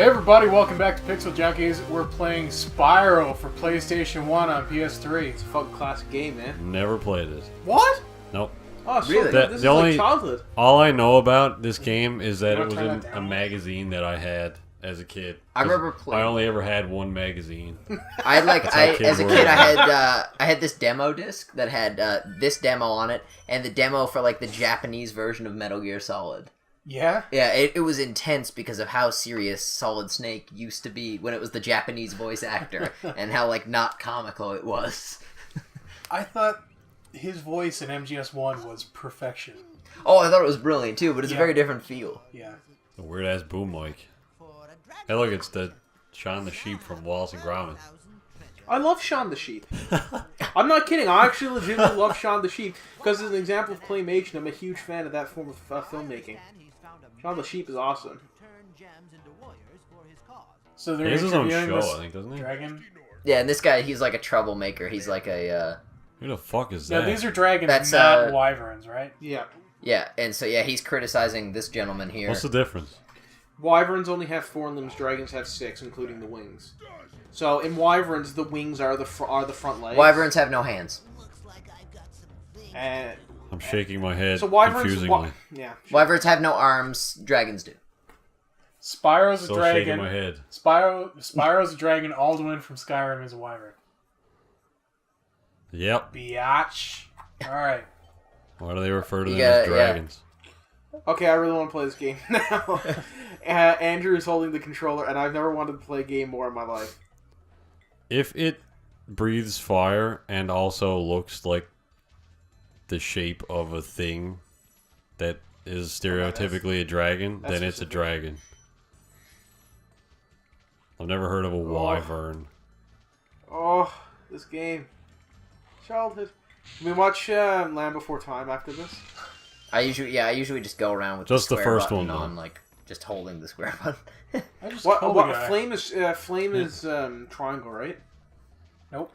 Hey everybody, welcome back to Pixel Junkies. We're playing Spyro for PlayStation 1 on PS3. It's a fucking classic game, man. Never played it. What? Nope. Oh, so Really? this is like childhood. All I know about this game is that You it was wanna turn in that a down? magazine that I had as a kid. I remember playing. I only ever had one magazine. I had like That's how kids as a were. kid I had this demo disc that had this demo on it and the demo for like the Japanese version of Metal Gear Solid. Yeah? Yeah, it was intense because of how serious Solid Snake used to be when it was the Japanese voice actor and how like not comical it was. I thought his voice in MGS1 was perfection. Oh, I thought it was brilliant too, but it's Yeah. a very different feel. Yeah. A weird ass boom mic. Hey, look, it's the Shaun the Sheep from Wallace and Gromit. I love Shaun the Sheep. I'm not kidding. I actually legitimately love Shaun the Sheep because as an example of claymation, I'm a huge fan of that form of filmmaking. Shaun the Sheep is awesome. So they're He has his own interviewing show, this I think, doesn't he? dragon. Yeah, and this guy, he's like a troublemaker. He's like a Who the fuck is Now that? these are dragons, That's, not wyverns, right? Yeah. yeah, and so yeah, he's criticizing this gentleman here. What's the difference? Wyverns only have 4 limbs. Dragons have 6, including the wings. So in wyverns, the wings are the front legs. Wyverns have no hands. And I'm shaking my head so wyverns, confusingly. yeah. Wyverns have no arms. Dragons do. Spyro's a Still shaking dragon. my head. Spyro's a dragon. Alduin from Skyrim is a wyvern. Yep. Biatch. Alright. Why do they refer to them Yeah, as yeah. dragons? Okay, I really want to play this game now. Andrew is holding the controller, and I've never wanted to play a game more in my life. If it breathes fire and also looks like the shape of a thing that is stereotypically a dragon, that's then it's a specific. dragon. I've never heard of a wyvern. Oh, this game. Childhood. Can we watch Land Before Time after this? I usually just go around with Just the the square first button one, though. on, like just holding the square button. I just What? killed What? the guy. Flame is triangle, right? Nope.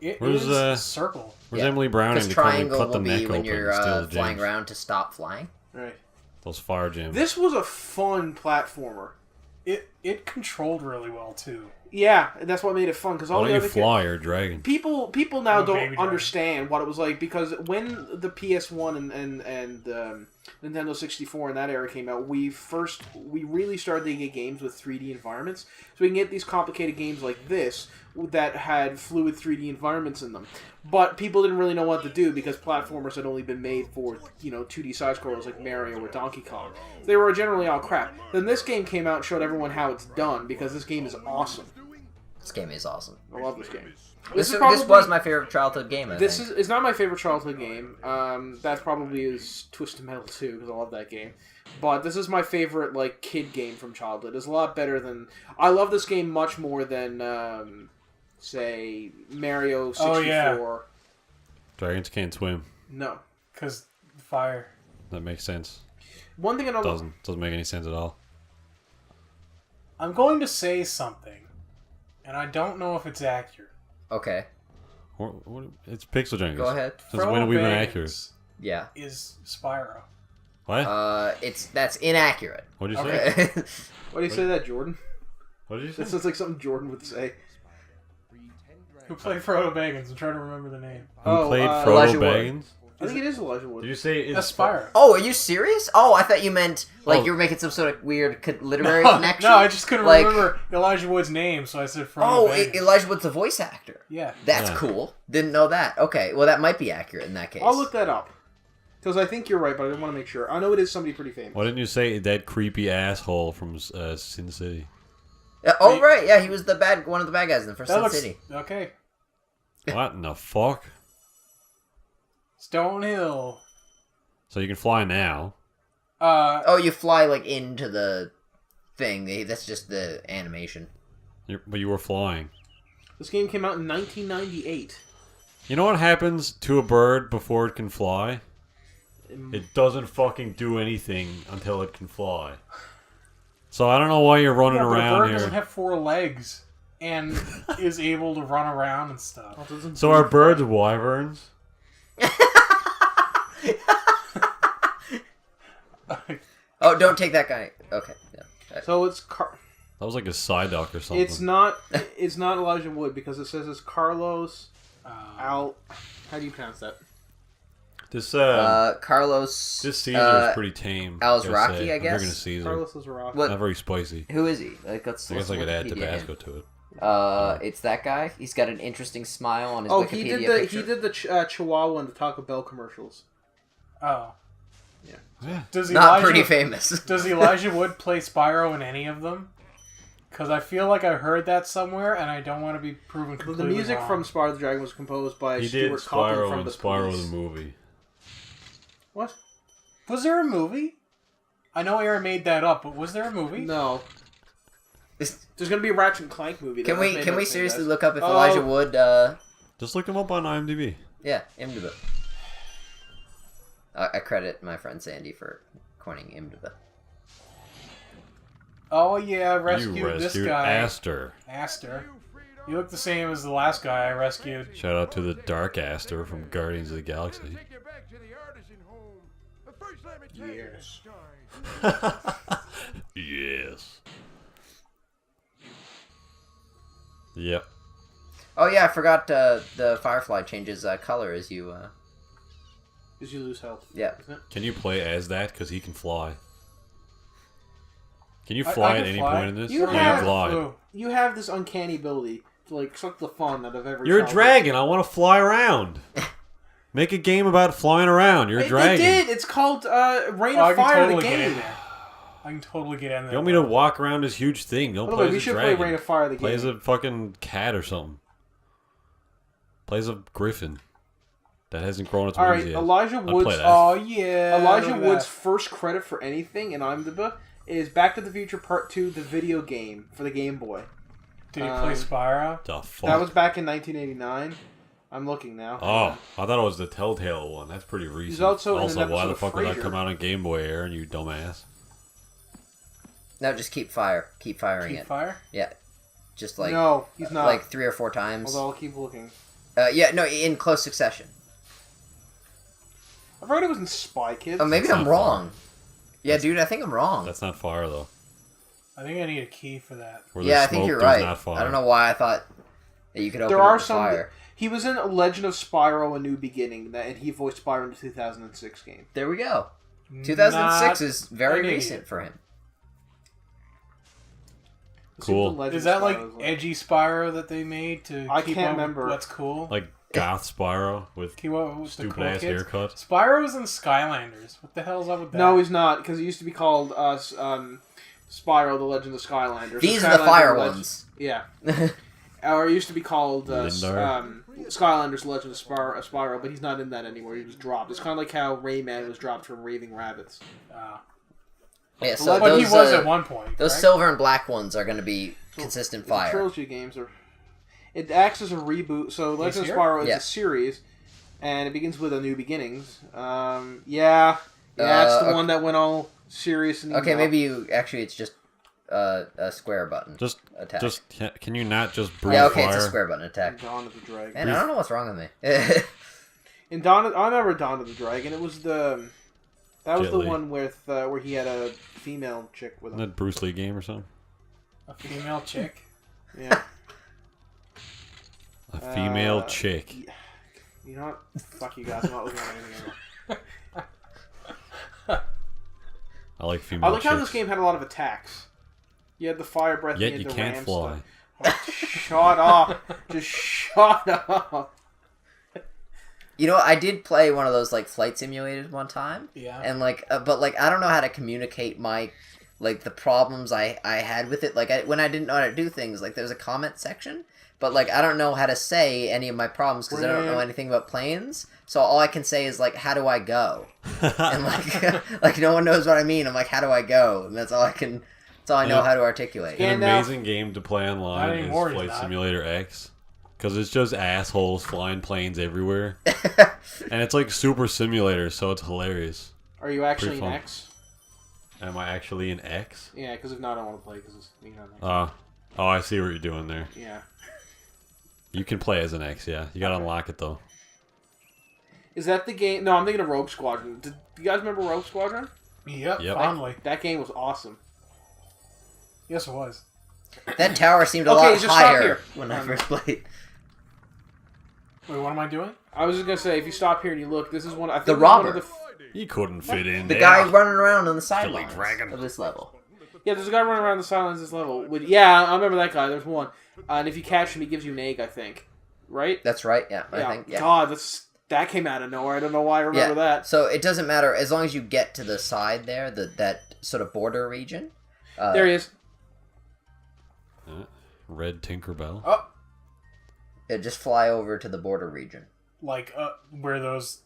It Where's, is circle. Where's Yeah. Emily Browning Because to come and triangle cut the will neck be when open you're and steal the flying gems? around to stop flying. Right. Those fire gems. This was a fun platformer. It controlled really well too. Yeah, and that's what made it fun. Because all Why the don't you other fly or dragon? people now I'm a baby don't dragon. understand what it was like because when the PS1 and Nintendo 64 in that era came out, we really started to get games with 3D environments. So we can get these complicated games like this that had fluid 3D environments in them. But people didn't really know what to do because platformers had only been made for 2D side scrollers like Mario or Donkey Kong. They were generally all crap. Then this game came out and showed everyone how it's done because this game is awesome. This game is awesome. I love this game. This is probably- was my favorite childhood game. I This think. is not my favorite childhood game. That's probably is Twisted Metal 2 because I love that game. But this is my favorite like kid game from childhood. It's a lot better than I love this game much more than say Mario 64. Oh, yeah. Dragons can't swim. No. Because fire. That makes sense. One thing I don't Doesn't make any sense at all. I'm going to say something, and I don't know if it's accurate. Okay. It's Pixel Junkies. Go ahead. Since when have we been Baggins accurate? Yeah. Is Spyro. What? That's inaccurate. What did you say? Okay. Why do you say that, Jordan? What did you say? That sounds like something Jordan would say. Who played Frodo Baggins? I'm trying to remember the name. Who played Frodo Elijah Wood. Baggins? I think it is Elijah Wood. Did you say it's That's Spyro. Oh, are you serious? Oh, I thought you meant like Oh. you were making some sort of weird literary No, connection. no, I just couldn't Like- remember Elijah Wood's name, so I said Frodo Oh, Baggins. Elijah Wood's the voice actor. Yeah. That's Yeah. cool. Didn't know that. Okay, well that might be accurate in that case. I'll look that up. Because I think you're right, but I want to make sure. I know it is somebody pretty famous. Why didn't you say that creepy asshole from Sin City? Oh right, yeah, he was one of the bad guys in the first That Sin looks... City. Okay. What in the fuck? Stonehill. So you can fly now. Oh, you fly like into the thing. That's just the animation. But you were flying. This game came out in 1998. You know what happens to a bird before it can fly? It doesn't fucking do anything until it can fly. So I don't know why you're running Yeah, but a around bird here. doesn't have 4 legs and is able to run around and stuff. So are birds wyverns? Oh, don't take that guy. Okay. Yeah. So it's That was like a Psyduck or something. It's not. It's not Elijah Wood because it says it's Carlos Al. How do you pronounce that? This Carlos. this Caesar is pretty tame. Alzraki, I guess? I'm drinking a Caesar. Carlos is rock. What? Not very spicy. Who is he? Like, I guess I could add Tabasco to it. It's that guy. He's got an interesting smile on his Oh, Wikipedia picture. he did the Chihuahua in the Taco Bell commercials. Oh. Yeah. Does Not pretty famous. Does Elijah Wood play Spyro in any of them? Because I feel like I heard that somewhere, and I don't want to be proven completely The music wrong. from Spyro the Dragon was composed by He did Stuart Copeland Spyro from and the Spyro Police. the movie. What? Was there a movie? I know Aaron made that up, but was there a movie? No. There's gonna be a Ratchet and Clank movie. Can we seriously look up if Oh. Elijah Wood? Just look him up on IMDb. Yeah, IMDb. I credit my friend Sandy for coining IMDb. Oh yeah, I rescued, You rescued this guy. Aster. Aster. You look the same as the last guy I rescued. Shout out to the Dark Aster from Guardians of the Galaxy. Yes. Yes. Yep. Oh yeah, I forgot the Firefly changes color as you. Because you lose health. Yeah. Isn't it? Can you play as that? Because he can fly. Can you I fly can at any fly. point in this? You Yeah, have- you glide. Flew. You have this uncanny ability to like suck the fun out of every. You're a childhood. dragon. I want to fly around. Make a game about flying around. You're a dragon. They did. It's called Rain Oh, I of can Fire. totally The get in game. there. I can totally get in there. You want me to walk around this huge thing? Don't By the play way, as we a should dragon. play Rain of Fire. The Play game. as a fucking cat or something. Play as a griffin that hasn't grown its All wings right, yet. Elijah I'd Wood's. play that. Oh yeah. Elijah look at Wood's that. first credit for anything in IMDb is Back to the Future Part 2, the video game for the Game Boy. Did he play Spyro? The fuck? That was back in 1989. I'm looking now. Oh, I thought it was the Telltale one. That's pretty recent. He's also in an why episode the of fuck would that Frasier. come out on Game Boy, Aaron? You dumbass. No, just keep firing Keep it. fire? Yeah, just like No, he's not. like 3 or 4 times. Although I'll keep looking. Yeah, no, in close succession. I've heard it was in Spy Kids. Oh, maybe That's I'm not wrong. Yeah, dude, I think I'm wrong. That's not fire though. I think I need a key for that. Where Yeah, there's I think smoke, you're there's right. Not fire. I don't know why I thought that you could open There it are with some. fire. He was in Legend of Spyro: A New Beginning, and he voiced Spyro in the 2006 game. There we go. 2006 Not is very an idiot. recent for him. Let's see what Cool. the Legend Is that of like Spyro is edgy Spyro that they made to I keep can't up with remember. what's cool? Like goth Spyro with Keep up with the stupid cool ass kids? haircut. Spyro's in Skylanders. What the hell's up with that? No, he's not, because it used to be called Spyro: The Legend of Skylanders. These So are the Skylanders fire Legend- ones. Yeah. Or it used to be called Lindar. Skylanders: Legend of Spyro, but he's not in that anymore. He was dropped. It's kind of like how Rayman was dropped from Raving Rabbits. Yeah, so But those, he was at one point. those correct? silver and black ones are going to be consistent The fire. trilogy games are. It acts as a reboot. So Legend of here? Spyro is Yeah. a series, and it begins with A New Beginnings. Yeah, it's the one that went all serious and Okay, emo. maybe you actually it's just a square button. Just attack. can you not just breathe Yeah, okay, fire? it's a square button attack. Dawn of the Dragon. Man, I don't know what's wrong with me. In I remember Dawn of the Dragon. It was that was Jet the Li. one with where he had a female chick with Isn't him. that Bruce Lee game or something? A female chick. Yeah. A female Uh, chick. You know what? Fuck you guys. I'm not looking at anything else. I like female I like chicks. how this game had a lot of attacks. You had the fire breath. Yet you you had the can't ram fly. stuff. Oh, shut up! Just shut up! You know, I did play one of those like flight simulators one time, Yeah. and but I don't know how to communicate my the problems I had with it. When I didn't know how to do things, there's a comment section, but I don't know how to say any of my problems because I don't know anything about planes. So all I can say is how do I go? And no one knows what I mean. I'm like, how do I go? And that's all I can. That's all I know Yeah. how how to articulate. Yeah. An And now- amazing game to play online Not is anymore, he's Flight not. Simulator X. Because it's just assholes flying planes everywhere. And it's like Super Simulator, so it's hilarious. Are you actually Pretty an fun. X? Am I actually an X? Yeah, because if not, I don't want to play because it's you know. Oh, I see what you're doing there. Yeah. You can play as an X, yeah. You gotta unlock it, though. Is that the game? No, I'm thinking of Rogue Squadron. Do you guys remember Rogue Squadron? Yep, Yep. fondly. That game was awesome. Yes, it was. That tower seemed a Okay, lot just stop higher here. when I first played. Wait, what am I doing? I was just gonna say, if you stop here and you look, this is one. I think The this is one robber. of He couldn't fit in The there. guy running around on the sidelines dragon. of this level. Yeah, there's a guy running around the silence this level. Yeah, I remember that guy. There's one, and if you catch him, he gives you an egg. I think, right? That's right. Yeah, I think. Yeah. God, that came out of nowhere. I don't know why I remember that. So it doesn't matter as long as you get to the side there, that sort of border region. There he is. Red Tinkerbell. Oh, Just fly over to the border region. like where those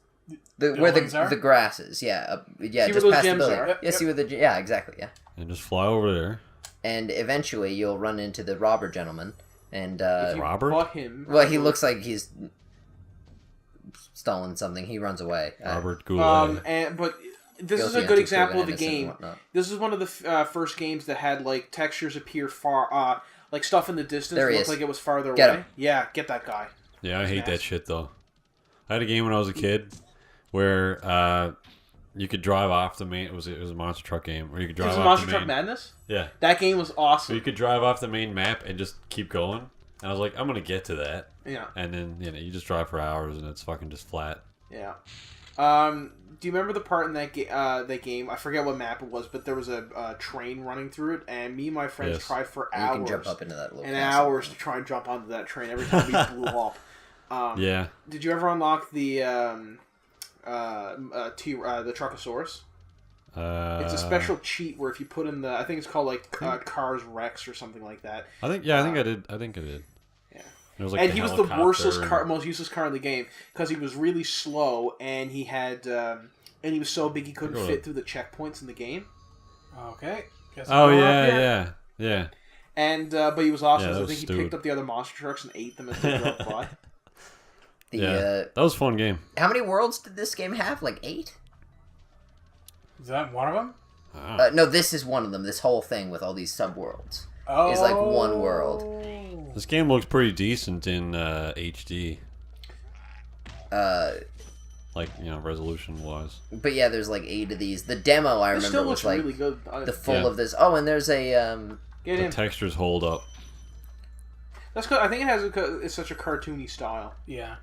Where buildings are? the grass is, yeah, yeah, See just where those past the gems building. are? Yep, Yeah, yep. see where yeah, exactly, yeah. And just fly over there. And eventually you'll run into the robber gentleman, and If you Robert? caught him. well, he looks like he's stolen something. He runs away. Robert Goulet. But this is Guilty a good until example of a proven innocent and game. whatnot. This is one of the first games that had like textures appear far, like stuff in the distance There he looked is. like it was farther Get away. him. Yeah, get that guy. Yeah, I hate that Smash. shit though. I had a game when I was a kid where you could drive off the main. It was a monster truck game where you could This drive is off Monster the Truck main. Madness. Yeah, That game was so awesome. you could drive off the main map and just keep going. And I was like, I'm gonna get to that, Yeah, and then you just drive for hours and it's fucking just flat. yeah. Do you remember the part in that game? I forget what map it was, but there was a train running through it, and me and my friends Yes. tried for You hours can jump up into that little and castle. hours to try and jump onto that train every time we blew up. Yeah, Did you ever unlock the Truckosaurus? It's a special cheat where if you put in I think it's called like Cars Rex or something like that. I think I did. I think I did. Yeah. It was like And the he was the helicopter most useless car in the game because he was really slow and he had and he was so big he couldn't fit through the checkpoints in the game. Okay. Guess Oh we're yeah, up here. yeah. And but he was awesome. Yeah, So that I think was he picked stupid. up the other monster trucks and ate them as they drove by. That was a fun game. How many worlds did this game have? Like 8? Is that one of them? Wow. No, this is one of them. This whole thing with all these subworlds. Oh, It's like one world. This game looks pretty decent in HD, like resolution wise. But yeah, there's like 8 of these. The demo I It remember still was looks like really good. the full Yeah. of this. Oh, and there's a Get The in. textures hold up. That's good. I think it has it's such a cartoony style. Yeah.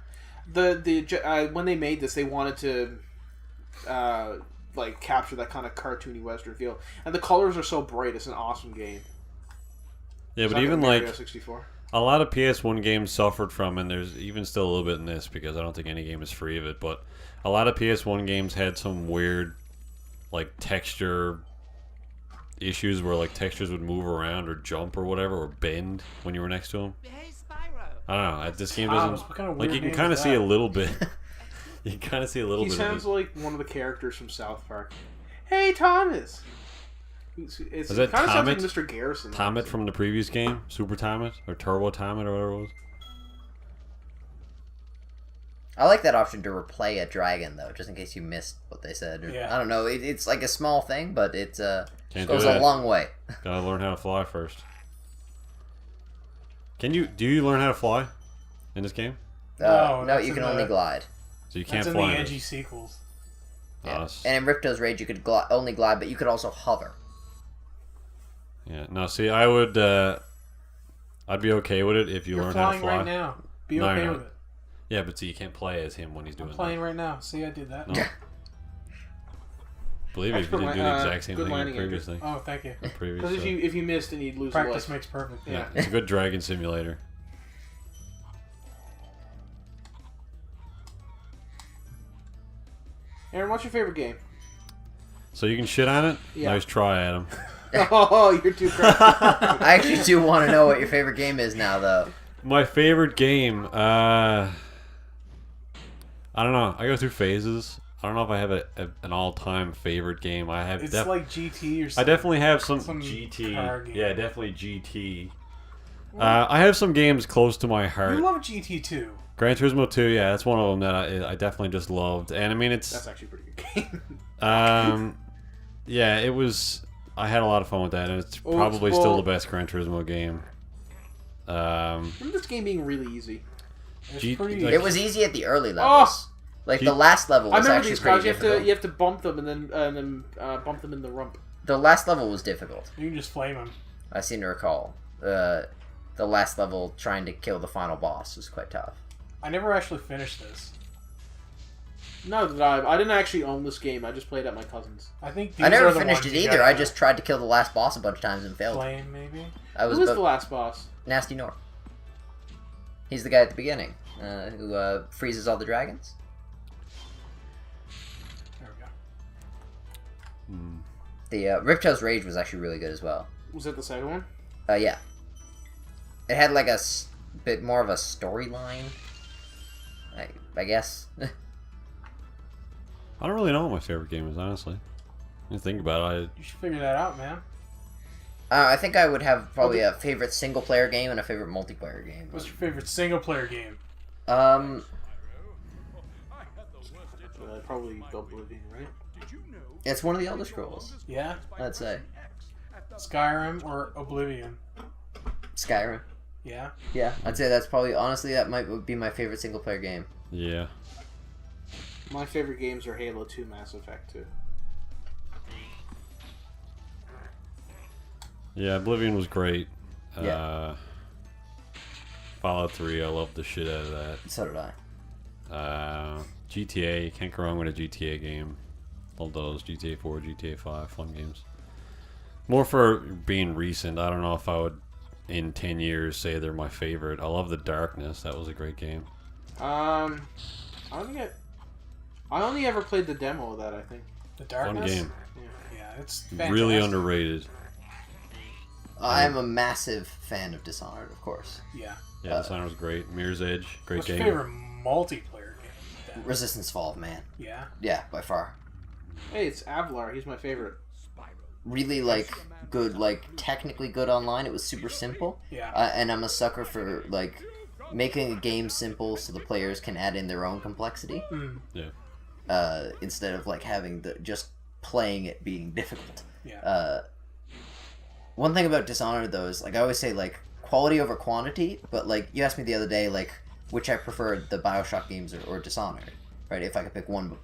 When they made this, they wanted to like capture that kind of cartoony Western feel, and the colors are so bright. It's an awesome game. Yeah, It's but not even like Mario like 64. a lot of PS1 games suffered from, and there's even still a little bit in this because I don't think any game is free of it. But a lot of PS1 games had some weird, like texture issues where like textures would move around or jump or whatever or bend when you were next to them. Hey, Spyro. I don't know. This game Thomas, doesn't what kind of like weird you can name kind of is see a that? little bit. You can kind of see a little He bit. sounds Of it. like one of the characters from South Park. Hey, Thomas. It Is that kind of sounds like Tomet? Mr. Garrison. Tomet from the previous game, Super Tomet or Turbo Tomet or whatever it was. I like that option to replay a dragon though, just in case you missed what they said. Or, Yeah. I don't know. It's like a small thing, but it Can't goes do a that. long way. Gotta learn how to fly first. Do you learn how to fly in this game? No, No, that's you in can only the- glide. So you can't That's in fly. the in edgy this. sequels. Yeah. Us. And in Ripto's Rage, you could only glide, but you could also hover. Yeah. No, see, I would. I'd be okay with it if you You're learn how to flying fly. right now. Be No, okay you're with not. it. Yeah, but see, you can't play as him when he's doing I'm playing that. right now. See, I did that. No. Believe me, if you Expert didn't do the li- exact same good thing in lining, the previous thing. Oh, thank you. Because if you missed, then you'd lose a Practice life. makes perfect. Yeah, it's a good dragon simulator. Aaron, what's your favorite game? So you can shit on it. Yeah. Nice try, Adam. Oh, you're too crazy. I actually do want to know what your favorite game is now, though. My favorite game. I don't know. I go through phases. I don't know if I have an all-time favorite game. I have. It's like GT or I something. definitely have some Some GT. car game. Yeah, definitely GT. I have some games close to my heart. You love GT too. Gran Turismo 2, yeah, that's one of them that I definitely just loved. And I mean, That's it's actually a pretty good game. yeah, it was. I had a lot of fun with that, and it's Oh, probably well- still the best Gran Turismo game. Remember this game being really easy? It's G- pretty. like- It was easy at the early levels. Like the last level I was remember actually these pretty guys. difficult. You have to bump them and then bump them in the rump. The last level was difficult. You can just flame him. I seem to recall. the last level trying to kill the final boss was quite tough. I never actually finished this. No, did I? I didn't actually own this game. I just played at my cousin's. I think I never are the finished ones it you either. gotta I just tried to kill the last boss a bunch of times and failed. Flame, maybe. I was Who was the last boss? Nasty North. He's the guy at the beginning who freezes all the dragons. There we go. The Ripto's Rage was actually really good as well. Was that the second one? Yeah. It had like a bit more of a storyline, I guess. I don't really know what my favorite game is, honestly. When you think about it, You should figure that out, man. I think I would have probably a favorite single-player game and a favorite multiplayer game. What's your favorite single-player game? Probably Oblivion, right? It's one of the Elder Scrolls, Yeah? I'd say. Skyrim or Oblivion? Skyrim. Yeah? Yeah, I'd say that's probably, honestly, that might be my favorite single-player game. yeah. My favorite games are Halo 2, Mass Effect 2. Yeah, Oblivion was great. Yeah. Fallout 3, I loved the shit out of that. So did I. GTA, can't go wrong with a GTA game. Love those. GTA 4, GTA 5, fun games. More for being recent. I don't know if I would, in 10 years, say they're my favorite. I love The Darkness. That was a great game. I only ever played the demo of that, I think. The Darkness? Fun game. Yeah, it's fantastic. Really underrated. I'm a massive fan of Dishonored, of course. Yeah. Yeah, Dishonored was great. Mirror's Edge, great What's game. your favorite multiplayer game? then? Resistance Fall, man. Yeah? Yeah, by far. Hey, it's Avalar. He's my favorite. Really, like, good, like, technically good online. It was super simple. Yeah. And I'm a sucker for, like, making a game simple so the players can add in their own complexity. Mm. Yeah. Instead of, like, having just playing it being difficult. Yeah. One thing about Dishonored, though, is, like, I always say, like, quality over quantity, but, like, you asked me the other day, like, which I preferred, the Bioshock games or Dishonored, right? If I could pick one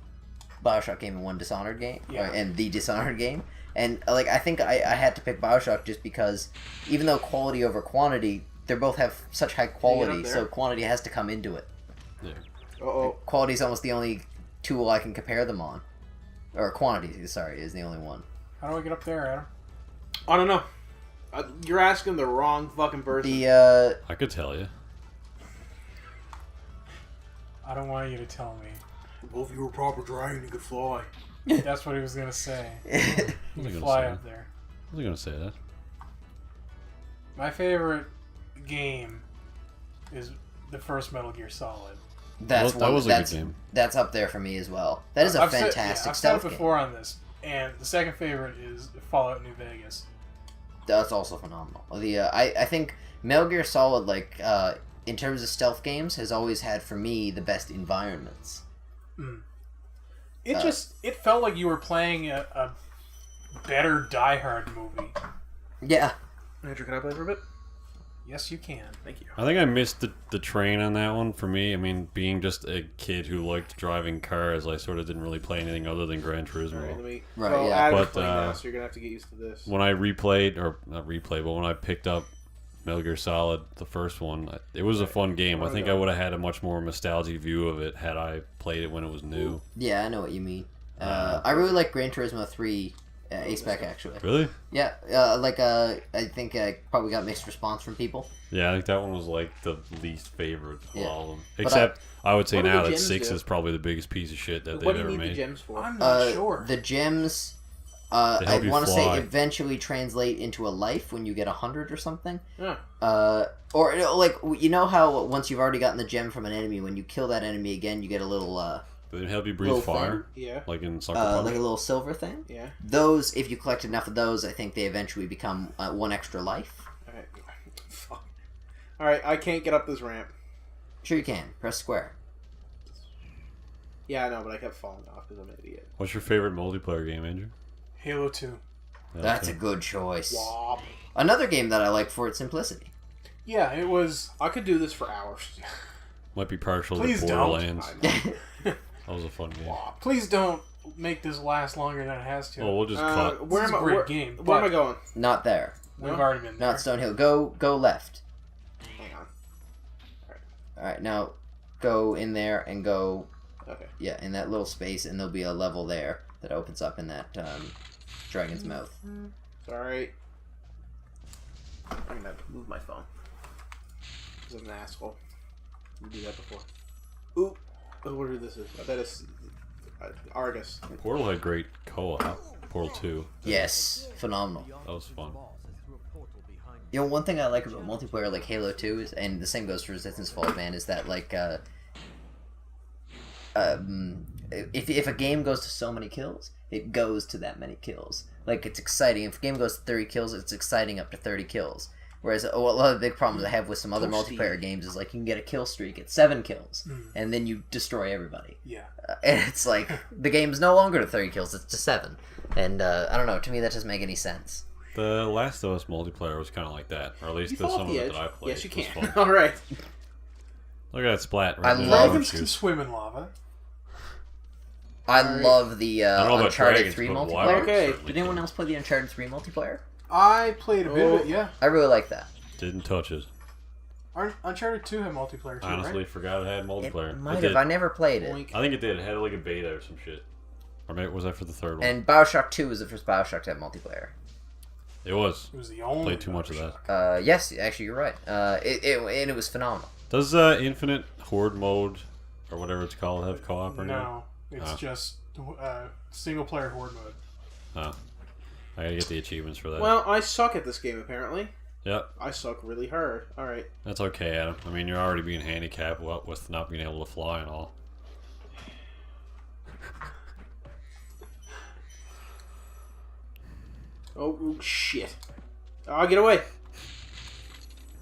Bioshock game and one Dishonored game, Yeah. and the Dishonored game. And, like, I think I had to pick Bioshock just because, even though quality over quantity, they both have such high quality, so quantity has to come into it. Yeah. Uh-oh. Quality is almost the only tool I can compare them on. Or quantity, sorry, is the only one. How do I get up there, Adam? I don't know. You're asking the wrong fucking person. The, I could tell you. I don't want you to tell me. Well, if you were a proper dragon, you could fly. That's what he was gonna say. You wasn't can gonna fly say up it. there. I was going to say that. My favorite game is the first Metal Gear Solid. That's That was a good game. That's up there for me as well. That is a I've fantastic I've said stealth it game. before on this, and the second favorite is Fallout New Vegas. That's also phenomenal. I think Metal Gear Solid, like, in terms of stealth games, has always had for me the best environments. It felt like you were playing a better Die Hard movie. Yeah. Andrew, can I play for a bit? Yes, you can. Thank you. I think I missed the train on that one for me. I mean, being just a kid who liked driving cars, I sort of didn't really play anything other than Gran Turismo. All right, let me. Right, well, yeah. Adam's But, playing now, so you're gonna have to get used to this. When I replayed, or not replayed, but when I picked up Metal Gear Solid, the first one, it was a fun game. I think I would have had a much more nostalgic view of it had I played it when it was new. Yeah, I know what you mean. I really like Gran Turismo 3 A-Spec, actually. Really? Yeah, I think I probably got mixed response from people. Yeah, I think that one was like the least favorite of Yeah. all of them. But Except, I would say What do now the that gems 6 do? is probably the biggest piece of shit that What they've do you ever need the made. gems for? I'm not sure. The gems, They help I you want to fly. say eventually translate into a life when you get 100 or something. Yeah. Or, like, you know how once you've already gotten the gem from an enemy, when you kill that enemy again, you get a little, Do they help you breathe little fire? Yeah. Like in Sucker Punch? like a little silver thing? Yeah. Those, if you collect enough of those, I think they eventually become one extra life. All right. Fuck. All right. I can't get up this ramp. Sure you can. Press square. Yeah, I know, but I kept falling off because I'm an idiot. What's your favorite multiplayer game, Andrew? Halo 2. That's a good choice. Wop. Another game that I like for its simplicity. Yeah, it was. I could do this for hours. Might be partial Please to don't. Borderlands. I know. That was a fun game. Wop. Please don't make this last longer than it has to. Well, we'll just cut. Where This am is I? a great Where, game, where am but- I going? Not there. We've already been there. Not Stonehill. Go left. Hang on. All right, now go in there and go. Okay. Yeah, in that little space, and there'll be a level there that opens up in that dragon's mouth. Sorry. I'm gonna have to move my phone. Because I'm an asshole. You do that before. Ooh. Oh, whatever this is. I bet it's Argus. Portal had great co-op. Portal 2. Yes, phenomenal. That was fun. You know, one thing I like about multiplayer like Halo 2 is, and the same goes for Resistance Fall, man, is that like if a game goes to so many kills, it goes to that many kills. Like, it's exciting. If a game goes to 30 kills, it's exciting up to 30 kills. Whereas a lot of the big problems I have with some other multiplayer games is like you can get a kill streak at 7 kills, and then you destroy everybody. Yeah. And it's like the game's no longer to 30 kills; it's to 7. And I don't know. To me, that doesn't make any sense. The Last of Us multiplayer was kind of like that, or at least some of it that I played. Yes, you was can. fun. All right. Look at that splat. I Right love- Dragons can swim in lava. I love the I don't know about Uncharted dragons, 3 but multiplayer. wild Okay. certainly Did anyone can. else play the Uncharted 3 multiplayer? I played a bit of it, yeah. I really like that. Didn't touch it. Uncharted 2 had multiplayer too, Honestly, right? forgot it had multiplayer. It might did. have. I never played it. Boink. I think it did. It had like a beta or some shit. Or maybe was that for the third one? And Bioshock 2 was the first Bioshock to have multiplayer. It was. It was the only Played too much of Bioshock. that. Yes, actually, you're right. And it was phenomenal. Does Infinite Horde mode, or whatever it's called, have co-op or No, it's Oh. just single player horde mode. Oh. I gotta get the achievements for that. Well, I suck at this game, apparently. Yep. I suck really hard. All right. That's okay, Adam. I mean, you're already being handicapped with not being able to fly and all. Oh, shit. Oh, get away.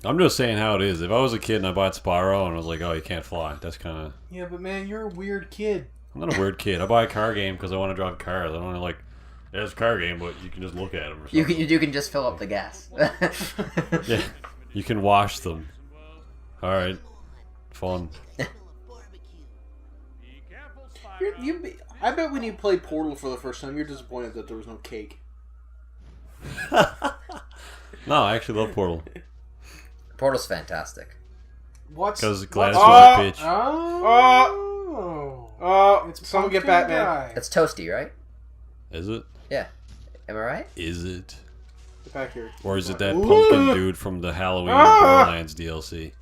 I'm just saying how it is. If I was a kid and I bought Spyro and I was like, oh, you can't fly, that's kind of... Yeah, but man, you're a weird kid. I'm not a weird kid. I buy a car game because I want to drive cars. I don't want to, like... Yeah, it's a car game, but you can just look at them or something. You can just fill up the gas. Yeah, you can wash them. Alright. Fun. I bet when you played Portal for the first time, you're disappointed that there was no cake. No, I actually love Portal. Portal's fantastic. What's... Because Gladys Oh! was a bitch. Oh! Oh, It's someone get Pumpkin Batman. Guy. It's toasty, right? Is it? Yeah. Am I right? Is it? Get back here. Or is it that Ooh. pumpkin dude from the Halloween Ah! Borderlands DLC?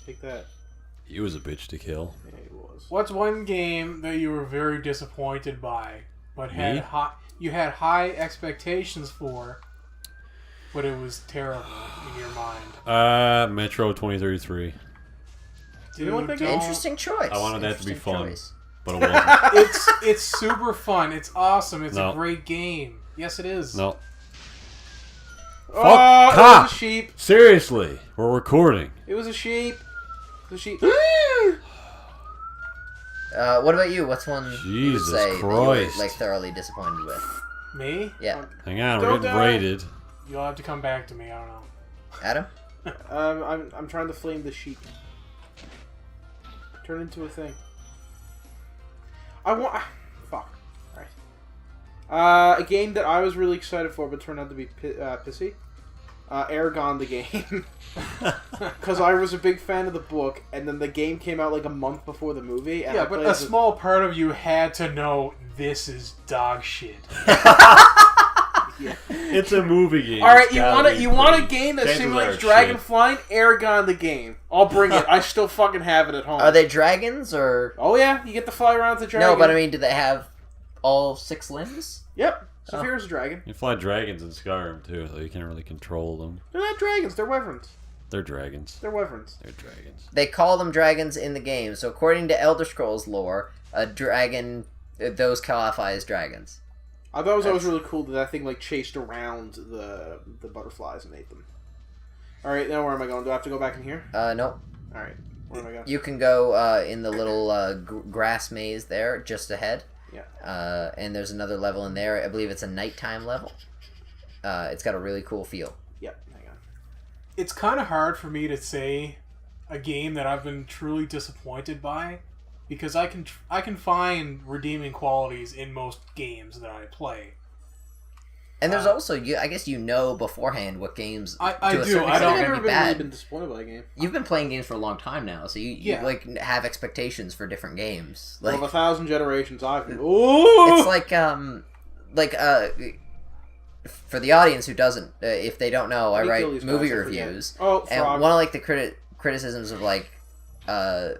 Take that. He was a bitch to kill. Yeah, it was. What's one game that you were very disappointed by, but had Me? you had high expectations for, but it was terrible in your mind? Metro 2033. Dude, anyone think don't- Interesting choice. I wanted that to be Interesting fun. choice. But it wasn't. It's super fun. It's awesome. It's No. a great game. Yes, it is. No. Oh, Fuck, it cop. was a sheep. Seriously, we're recording. It was a sheep. It was a sheep. What about you? What's one you would Jesus say that you were Christ. like thoroughly disappointed with? Me? Yeah. Hang on, we're Don't getting die. rated. You'll have to come back to me. I don't know. Adam? I'm trying to flame the sheep. Turn into a thing. I want. Fuck. Alright. A game that I was really excited for, but turned out to be pissy. Aragon the game. Because I was a big fan of the book, and then the game came out like a month before the movie. And Yeah, I but played a as small part of you had to know this is dog shit. Yeah. It's a movie game. All right, It's you gotta be want a pretty. game that Chances simulates are dragon shit. flying? Aragon the game. I'll bring it. I still fucking have it at home. Are they dragons or... Oh yeah, you get to fly around with the dragon. No, but I mean, do they have all 6 limbs? Yep. Oh. Saphira's a dragon. You fly dragons in Skyrim too, so you can't really control them. They're not dragons. They're wyverns. They're dragons. They're wyverns. They're dragons. They call them dragons in the game, so according to Elder Scrolls lore, a dragon... Those qualify as dragons. I thought it was always really cool that thing like chased around the butterflies and ate them. All right, now where am I going? Do I have to go back in here? No. All right, where am I going? You can go in the little grass maze there, just ahead. Yeah. And there's another level in there. I believe it's a nighttime level. It's got a really cool feel. Yep. Hang on. It's kind of hard for me to say a game that I've been truly disappointed by, because I can find redeeming qualities in most games that I play. And there's also, I guess you know beforehand what games. I to a do. certain I extent, don't are I've gonna never be bad. really been disappointed by a game. You've been playing games for a long time now, so you Yeah. like have expectations for different games. Like Of 1,000 generations, I've been... Ooh! it's for the audience who doesn't, if they don't know, I Kill write these movie guys, I forget. reviews, Oh, and frog. one of like the criticisms of like a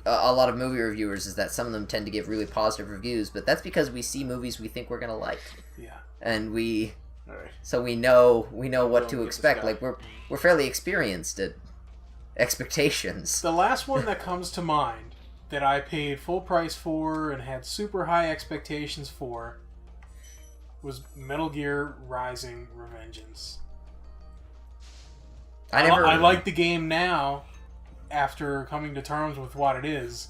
lot of movie reviewers is that some of them tend to give really positive reviews, but that's because we see movies we think we're gonna like, Yeah. and All right. so we know what Don't to give expect. this guy. Like we're fairly experienced at expectations. The last one that comes to mind that I paid full price for and had super high expectations for was Metal Gear Rising: Revengeance. I like the game now after coming to terms with what it is,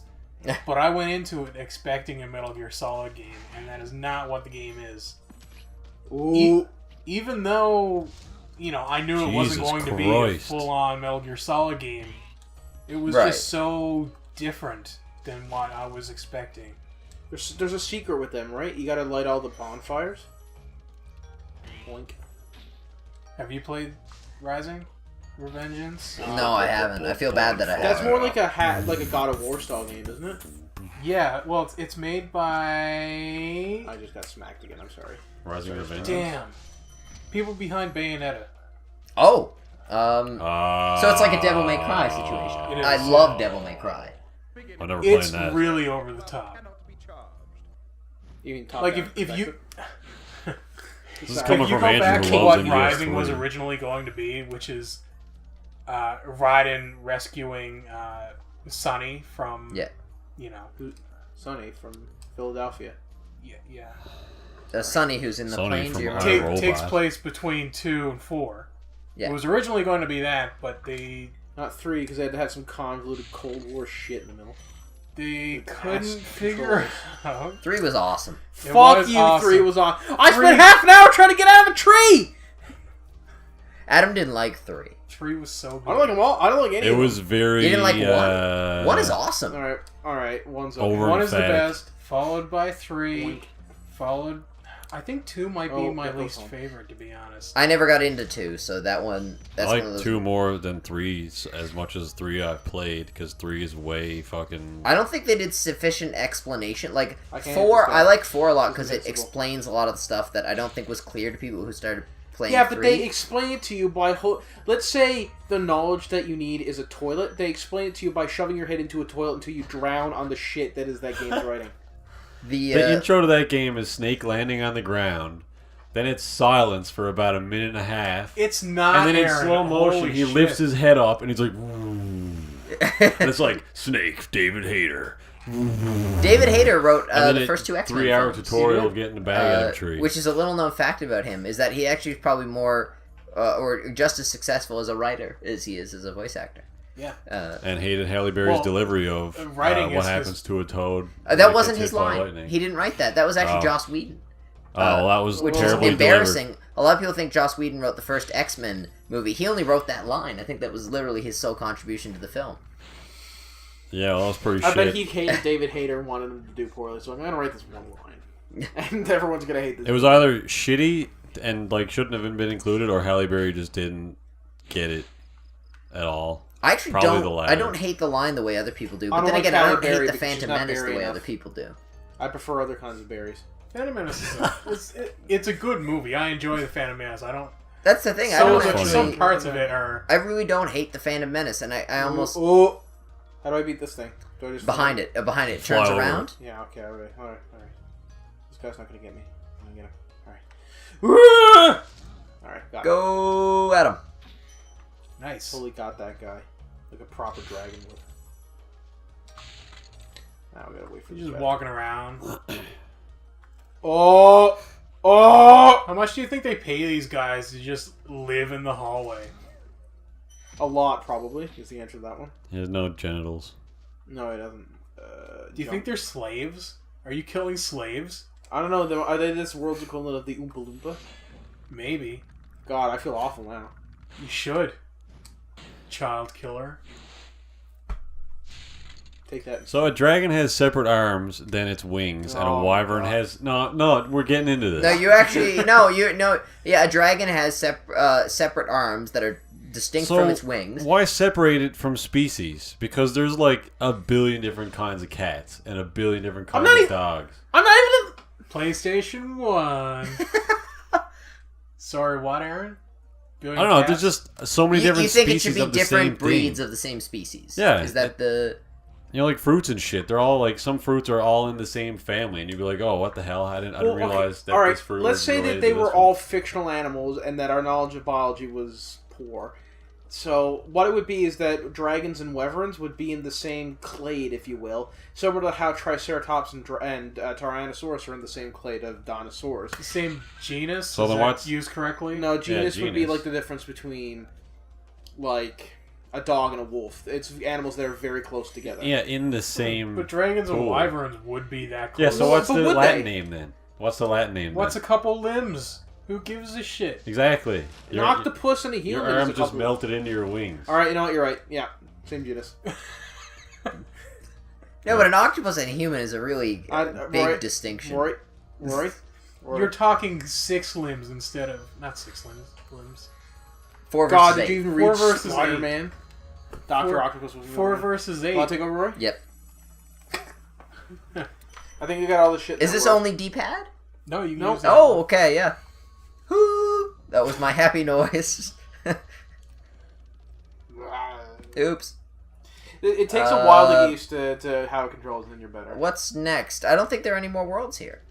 but I went into it expecting a Metal Gear Solid game, and that is not what the game is. Ooh. Even though, I knew it wasn't Jesus going to be a Christ. full-on Metal Gear Solid game, it was Right. just so different than what I was expecting. There's a secret with them, right? You gotta light all the bonfires. Boink. Have you played Rising? Revengeance? No, I haven't. I feel bad that I That's haven't. more like a God of War style game, isn't it? Yeah, well, it's made by... I just got smacked again. I'm sorry. Rising Revenge. Damn. People behind Bayonetta. Oh, so it's like a Devil May Cry situation. It is. I love Devil May Cry. I never played It's that. really over the top. You mean top Like, down if you... This is Sorry. coming If you from go back Andrew to who what loves Rising was MGS3. originally going to be, which is Raiden rescuing Sonny from, Yeah. Sonny from Philadelphia. yeah. Sonny, who's in the Sonny planes. from You I, remember? Robot. Takes place between 2 and 4. Yeah. It was originally going to be that, but they Not 3, because they had to have some convoluted Cold War shit in the middle. couldn't ass figure it controls. out. 3 was awesome. It Fuck was you, awesome. 3 was on. I 3 spent half an hour trying to get out of a tree! Adam didn't like 3. 3 was so good. I don't like them all. I don't like any It of was them. very. You didn't like 1? 1 is awesome. Alright. One's okay. Over- 1 is the emphatic. best, followed by 3, Boink. followed... I think 2 might be Oh, my that goes least home. favorite, to be honest. I never got into 2, so that one. I That's one of like those. 2 more than 3 as much as 3 I've played because 3 is way fucking. I don't think they did sufficient explanation. Like I can't 4, understand. I like 4 a lot It's because it invincible. explains a lot of the stuff that I don't think was clear to people who started playing. Yeah, but 3. they explain it to you by... Let's say the knowledge that you need is a toilet. They explain it to you by shoving your head into a toilet until you drown on the shit that is that game's writing. The intro to that game is Snake landing on the ground. Then it's silence for about a minute and a half. It's not And then in Aaron. slow motion, Holy he shit. lifts his head up and he's like, and it's like Snake, David Hayter. David Hayter wrote And then the first 2 X-Men 3-hour films. tutorial of getting the bag out of a tree. Which is a little known fact about him is that he actually is probably more or just as successful as a writer as he is as a voice actor. Yeah. And hated Halle Berry's Well, delivery of writing what is happens to a toad. That that wasn't gets his hit by line. lightning. He didn't write that. That was actually Oh. Joss Whedon. Oh, that was Which is terribly embarrassing. delivered. A lot of people think Joss Whedon wrote the first X-Men movie. He only wrote that line. I think that was literally his sole contribution to the film. Yeah, well, that was pretty I shit. bet he hated David Hayter and wanted him to do poorly, so I'm going to write this one line. And everyone's going to hate this. It was either shitty and like shouldn't have been included, or Halle Berry just didn't get it at all. I actually Probably the don't. latter. I don't hate the line the way other people do. I But don't then like again, I Halle don't Berry hate the because she's Phantom not Menace the Berry way enough. other people do. I prefer other kinds of berries. Phantom Menace it's a good movie. I enjoy the Phantom Menace. I don't... That's the thing. I So don't funny. actually. some parts of it are... I really don't hate the Phantom Menace, and I almost Oh. How do I beat this thing? Do I just behind it. Behind it Fly turns over around. Yeah, okay, alright. This guy's not going to get me. I'm going to get him. Alright. Alright, got him. Go at him. Nice. Fully got that guy. Like a proper dragon would. Now we gotta wait for You're this just guy. walking around. Oh! Oh! How much do you think they pay these guys to just live in the hallway? A lot, probably, is the answer to that one. He has no genitals. No, it doesn't. Do you think they're slaves? Are you killing slaves? I don't know. Are they this world's equivalent of the Oompa Loompa? Maybe. God, I feel awful now. You should. Child killer. Take that. So a dragon has separate arms than its wings, and a wyvern has no. We're getting into this. No, you actually no. Yeah, a dragon has separate arms that are distinct from its wings. Why separate it from species? Because there's like a billion different kinds of cats and a billion different kinds of dogs. I'm not even. PlayStation 1. Sorry, what, Aaron? I don't know. There's just so many different species. You think it should be of the different same breeds thing. of the same species? Yeah. Is that the? You know, like fruits and shit. They're all like some fruits are all in the same family, and you'd be like, "Oh, what the hell? I didn't realize that this fruit." Let's was say that related they to were this all one. fictional animals, and that our knowledge of biology was poor. So what it would be is that dragons and wyverns would be in the same clade, if you will, similar to how Triceratops and Tyrannosaurus are in the same clade of dinosaurs. The same genus? So Is then that what's used correctly? No, genus would be genus. like the difference between, like, a dog and a wolf. It's animals that are very close together. Yeah, in the same. But dragons and pool. wyverns would be that close. Yeah. So what's But the would Latin they? name then? What's the Latin name? What's a then? couple limbs? Who gives a shit? Exactly? An octopus and a human. Your is arm a just couple- melted into your wings. All right, you know what? You're right. Yeah, same genus. No, but an octopus and a human is a really big Rory- distinction. Rory? You're talking 6 limbs instead of... Not 6 limbs. 4 God, versus did you 8. even 4 read versus Spider-Man? Doctor Four- Octopus was 4 versus 8. Want to take over, Rory? Yep. I think you got all the shit. Is in this order. only D-pad? No, you can No. use that. Oh, okay, yeah. Whoo! That was my happy noise. Oops. It takes a while to get used to how it controls, and then you're better. What's next? I don't think there are any more worlds here.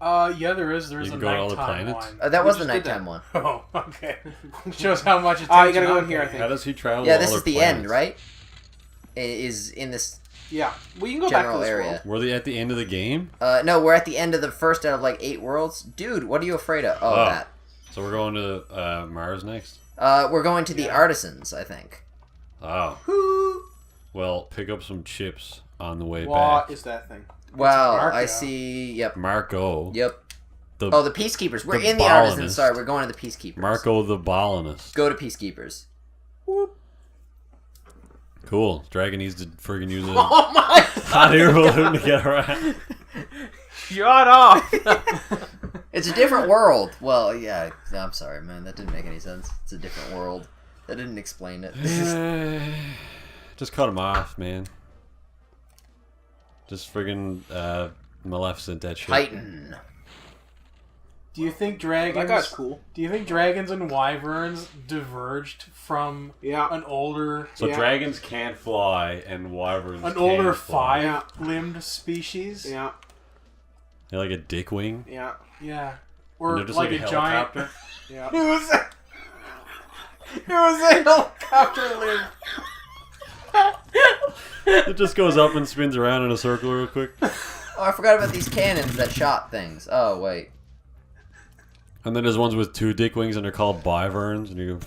Yeah, there is. There's You a can go to all the nighttime planets? one. That We was the just did nighttime that. one. Oh, okay. Shows how much attention. Ah, you gotta go in I'm here, I paying. think. How does he travel? Yeah, to this other is the planets? end, right? Is in this Yeah, well, you can go back to general this area. world. Were they at the end of the game? No, we're at the end of the first out of like 8 worlds. Dude, what are you afraid of? Oh, Oh. that. So we're going to Mars next. We're going to the artisans, I think. Oh, Whoo! well, pick up some chips on the way What back. is that thing? Wow, Marco. I see. Yep. Marco. Yep. The Oh, the peacekeepers. We're the in the artisans. ballinist. Sorry, we're going to the peacekeepers. Marco the ballinist. Go to peacekeepers. Cool. Dragon needs to friggin' use a Oh my! hot air balloon to get around. Shut up! It's a different world. Well, yeah. I'm sorry, man. That didn't make any sense. It's a different world. That didn't explain it. Just cut him off, man. Just friggin' Maleficent that shit. Titan. Do you think dragons? That guy's cool. Do you think dragons and wyverns diverged from Yeah. an older, So Yeah. dragons can't fly and wyverns an can older fly. 5-limbed species? Yeah, They're like a dick wing. yeah, Yeah. And Or they're just like, like a a giant. helicopter. yeah. It was a helicopter limb. It just goes up and spins around in a circle real quick. Oh, I forgot about these cannons that shot things. Oh, wait. And then there's ones with 2 dick wings and they're called biverns. And you go...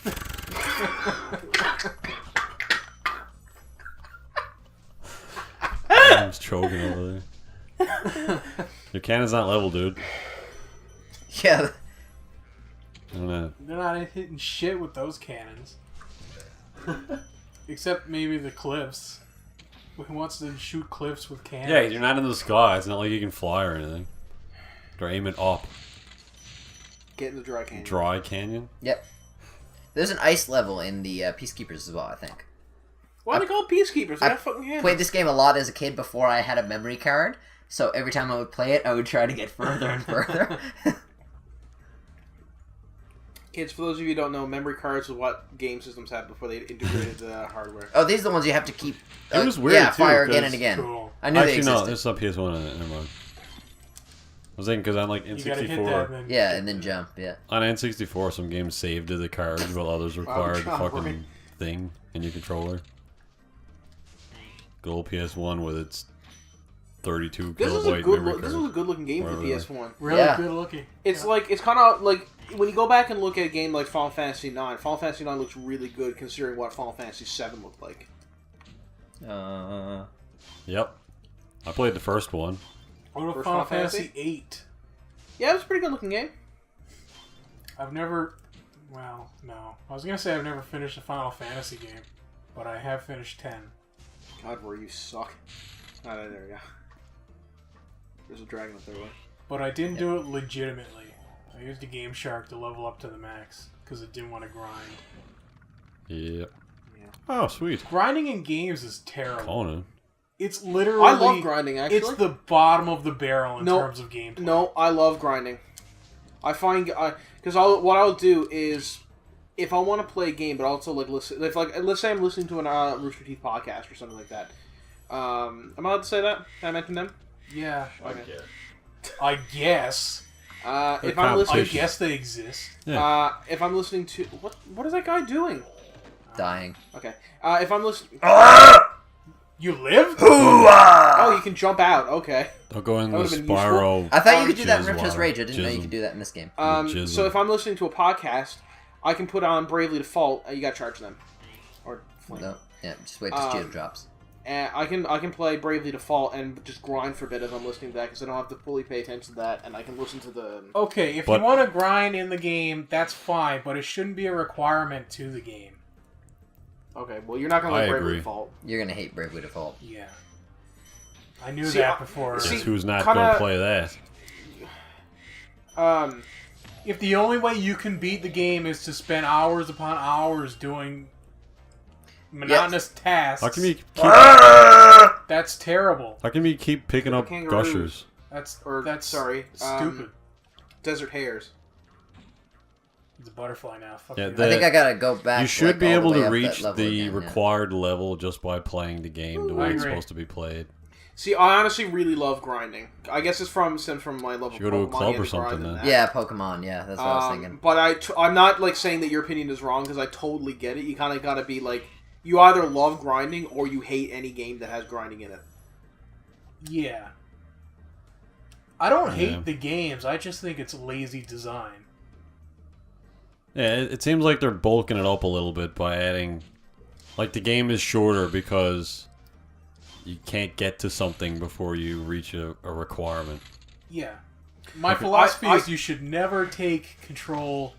I'm just choking over there. Your cannon's not level, dude. Yeah. I don't know. They're not hitting shit with those cannons. Except maybe the cliffs. Who wants to shoot cliffs with cannons? Yeah, you're not in the sky. It's not like you can fly or anything. They're aiming up. Get in the dry canyon. Dry canyon. Yep. There's an ice level in the Peacekeepers as well, I think. Why are they called peacekeepers? They have fucking hands. Played this game a lot as a kid before I had a memory card, so every time I would play it, I would try to get further and further. Kids, for those of you who don't know, memory cards was what game systems had before they integrated the hardware. Oh, these are the ones you have to keep. It was weird, Yeah, too, fire again 'cause- and again. Cool. I knew they Actually, no. existed. There's some PS1 on it. Never mind. I was thinking because on like You gotta hit that N64, and then... Yeah, and then jump. Yeah. on N64, some games saved to the card while others required the God, fucking right. thing in your controller. Good old PS1 with its 32 This was a kilobyte good. memory This card. was a good looking game for Whatever. PS1. Really Yeah. good looking. It's like it's kind of like when you go back and look at a game like Final Fantasy IX. Final Fantasy IX looks really good considering what Final Fantasy VII looked like. Yep. I played the first one. What about First Final Final Fantasy Fantasy? 8? Yeah, it was a pretty good looking game. I've never... Well, no. I was going to say I've never finished a Final Fantasy game, but I have finished 10. God, Rory, you suck. Ah, there we go. There's a dragon up there, way. But I didn't do it legitimately. I used a Game Shark to level up to the max because it didn't want to grind. Yep. Yeah. Oh, sweet. Grinding in games is terrible. Conan. It's literally... I love grinding, actually. It's the bottom of the barrel in terms of gameplay. No, I love grinding. I find... Because what I'll do is... If I want to play a game, but also like listen... If like, let's say I'm listening to an Rooster Teeth podcast or something like that. Am I allowed to say that? Can I mention them? Yeah. Okay. I guess. If I'm listening... I guess they exist. Yeah. If I'm listening to... What is that guy doing? Dying. Okay. If I'm listening... You lived? Oh, you can jump out. Okay. I'll go in the would've been Spyro. I thought you could do that in Jizz Ripto's water. Rage. I didn't know you Jism. could do that in this game. So if I'm listening to a podcast, I can put on Bravely Default. You gotta charge them. Or Flame. No. Yeah, just wait till Geo drops. And I can play Bravely Default and just grind for a bit as I'm listening to that because I don't have to fully pay attention to that, and I can listen to the... Okay, if you want to grind in the game, that's fine, but it shouldn't be a requirement to the game. Okay, well, you're not going to like Bravely Default. You're going to hate Bravely Default. Yeah. I knew that before. Guess who's not going to play that? If the only way you can beat the game is to spend hours upon hours doing monotonous tasks... How can you keep... That's terrible. How can you keep picking up Kangaroos. gushers? That's stupid. Desert hares. It's a butterfly now. Fuck Yeah, you. I think I gotta go back. You should be all the able way to up reach that level the again, required level just by playing the game the way I it's agree. supposed to be played. See, I honestly really love grinding. I guess it's stems from my love of Should go to a Pokemon club and or the grind something, and then. that. Yeah, Pokemon. Yeah, that's what I was thinking. But I'm not like saying that your opinion is wrong because I totally get it. You kind of gotta be like, you either love grinding or you hate any game that has grinding in it. Yeah. I don't hate the games. I just think it's lazy design. Yeah, it seems like they're bulking it up a little bit by adding... Like, the game is shorter because you can't get to something before you reach a requirement. Yeah. My philosophy is you should never take control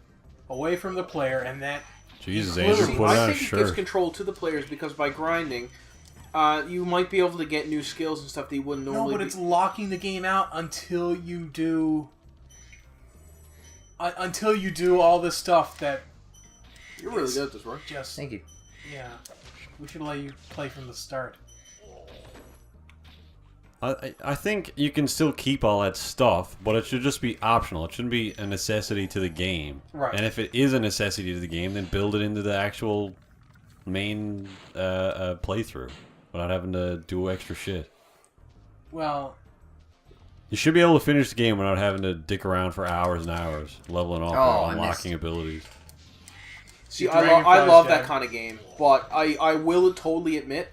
away from the player, and that... Jesus, Andrew, See, put I on a think it gives shirt. control to the players because by grinding, you might be able to get new skills and stuff that you wouldn't normally. No, but it's locking the game out until you do... until you do all this stuff that... You're really good at this, right? Just... Thank you. Yeah. We should let you play from the start. I think you can still keep all that stuff, but it should just be optional. It shouldn't be a necessity to the game. Right. And if it is a necessity to the game, then build it into the actual main playthrough without having to do extra shit. Well... You should be able to finish the game without having to dick around for hours and hours, leveling up or unlocking abilities. See, I love that kind of game, but I will totally admit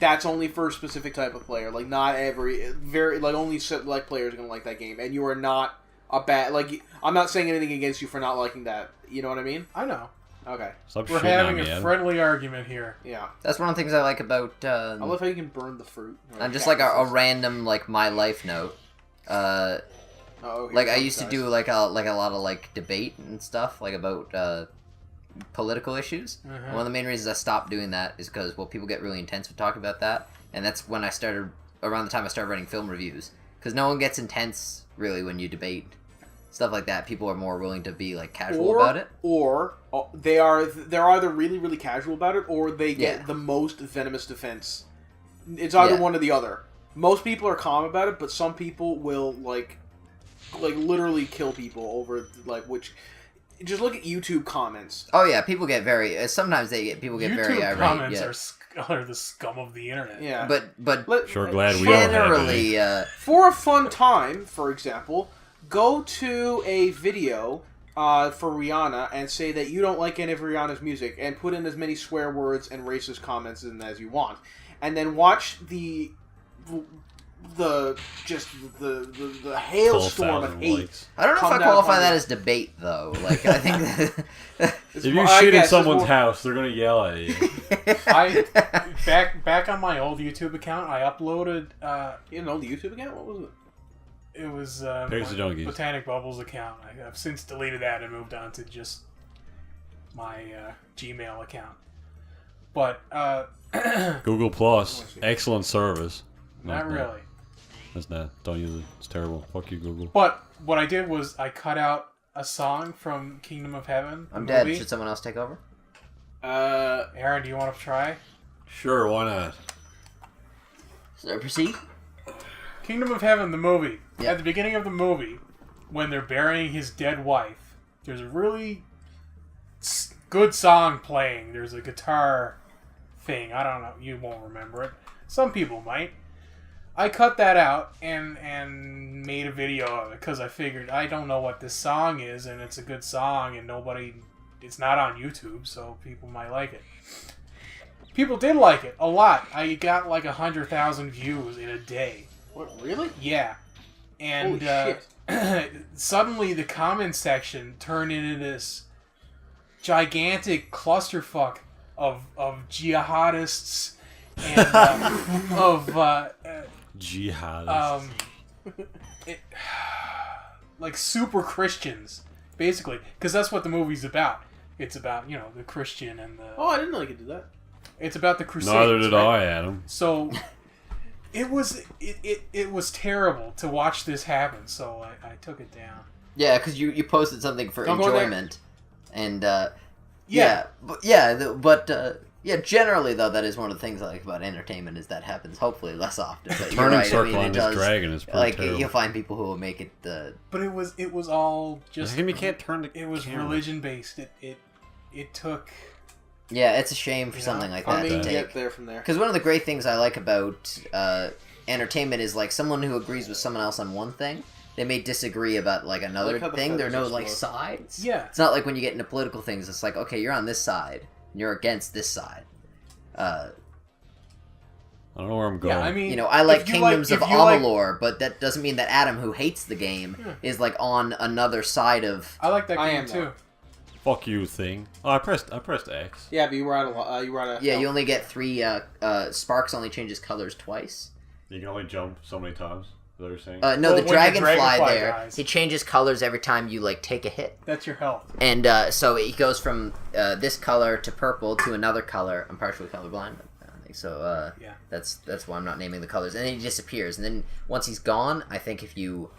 that's only for a specific type of player. Like, not only select players are going to like that game, and you are not a bad... Like, I'm not saying anything against you for not liking that. You know what I mean? I know. Okay. Stop We're shitting having on me, a Adam. friendly argument here. Yeah. That's one of the things I like about... I love how you can burn the fruit. I'm just like a random, like, my life note. Like, I used to do, like, a lot of, like, debate and stuff, like, about, political issues. Uh-huh. One of the main reasons I stopped doing that is because, well, people get really intense with talking about that, and that's when I started, around the time I started writing film reviews. Because no one gets intense, really, when you debate. Stuff like that. People are more willing to be, like, casual about it. Or they're either really, really casual about it, or they get the most venomous defense. It's either one or the other. Most people are calm about it, but some people will, like literally kill people over, like, which... Just look at YouTube comments. Oh yeah, people get very... Sometimes people get very irate. YouTube comments are the scum of the internet. Yeah. But Sure glad we all have generally... For a fun time, for example, go to a video for Rihanna and say that you don't like any of Rihanna's music and put in as many swear words and racist comments in as you want. And then watch the hailstorm of hate. Likes. I don't know if I qualify that as debate, though. Like, I think that... If you shit in someone's house, they're gonna yell at you. Back on my old YouTube account, I uploaded... You know the YouTube account? What was it? It was PixelJunkies. Botanic Bubbles account. I've since deleted that and moved on to just my Gmail account. But Google Plus, excellent service. not really. It's not. Don't use it. It's terrible. Fuck you, Google. But what I did was I cut out a song from Kingdom of Heaven. I'm movie. dead. Should someone else take over? Aaron, do you want to try? Sure, why not? So proceed. Kingdom of Heaven, the movie. Yeah. At the beginning of the movie, when they're burying his dead wife, there's a really good song playing. There's a guitar thing. I don't know. You won't remember it. Some people might. I cut that out and made a video of it because I figured I don't know what this song is, and it's a good song, and it's not on YouTube, so people might like it. People did like it a lot. I got like 100,000 views in a day. What, really? Yeah. And Holy shit. Suddenly the comment section turned into this gigantic clusterfuck of jihadists and Jihadists. like super Christians, basically, because that's what the movie's about. It's about, the Christian and the... Oh, I didn't know you could do that. It's about the Crusades. Neither did right? I, Adam. So... It was terrible to watch this happen, so I took it down. Yeah, because you posted something for Don't go there. enjoyment, and generally though, that is one of the things I like about entertainment is that happens hopefully less often. But you're Turning right, circle it on does, this dragon is pretty like terrible. you'll find people who will make it. But it was all just... You can't turn the It was camera. religion based. It took... Yeah, it's a shame for something like that I mean, to get take. there from there. Because one of the great things I like about entertainment is like someone who agrees with someone else on one thing, they may disagree about like another Like how the thing. There are no feathers like explode. sides. Yeah. It's not like when you get into political things. It's like, okay, you're on this side, and you're against this side. I don't know where I'm going. Yeah, I mean... I like if you Kingdoms if of you like- Amalur, but that doesn't mean that Adam, who hates the game, is like on another side of. I like that I game am, too. though. Fuck you, thing. Oh, I pressed X. Yeah, but you were out of... Yeah, you only get 3. Sparks only changes colors twice. You can only jump so many times. Is that what you're saying? No, Well, the when the dragonfly dragonfly there, dies. he changes colors every time you like take a hit. That's your health. And so it goes from this color to purple to another color. I'm partially colorblind, I think so. Yeah. That's why I'm not naming the colors. And then he disappears. And then once he's gone, I think if you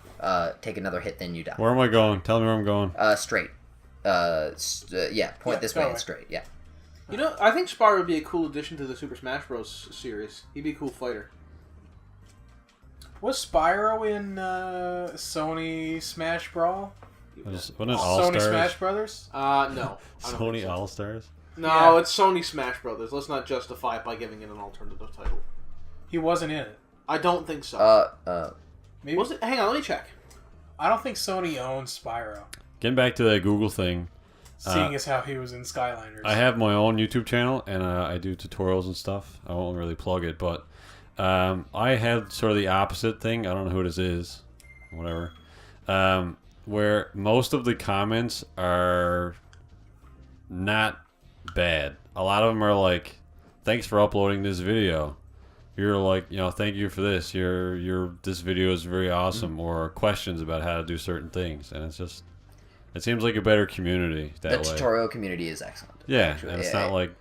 take another hit, then you die. Where am I going? Tell me where I'm going. Straight. Point this go way away. and straight. Yeah. I think Spyro would be a cool addition to the Super Smash Bros. Series. He'd be a cool fighter. Was Spyro in Sony Smash Brawl? Wasn't it Sony All-Stars? Smash Brothers? No. I don't think Sony so. All-Stars? No, Yeah. it's Sony Smash Brothers. Let's not justify it by giving it an alternative title. He wasn't in it. I don't think so. Maybe. Was it? Hang on, let me check. I don't think Sony owns Spyro. Getting back to that Google thing, Seeing as how he was in Skylanders. I have my own YouTube channel, and I do tutorials and stuff. I won't really plug it, but I had sort of the opposite thing. I don't know who this is. Whatever. Where most of the comments are not bad. A lot of them are like, thanks for uploading this video. You're like, thank you for this. This video is very awesome. Or questions about how to do certain things. And it's just, it seems like a better community that The way. tutorial community is excellent. Yeah, actually. and it's not like,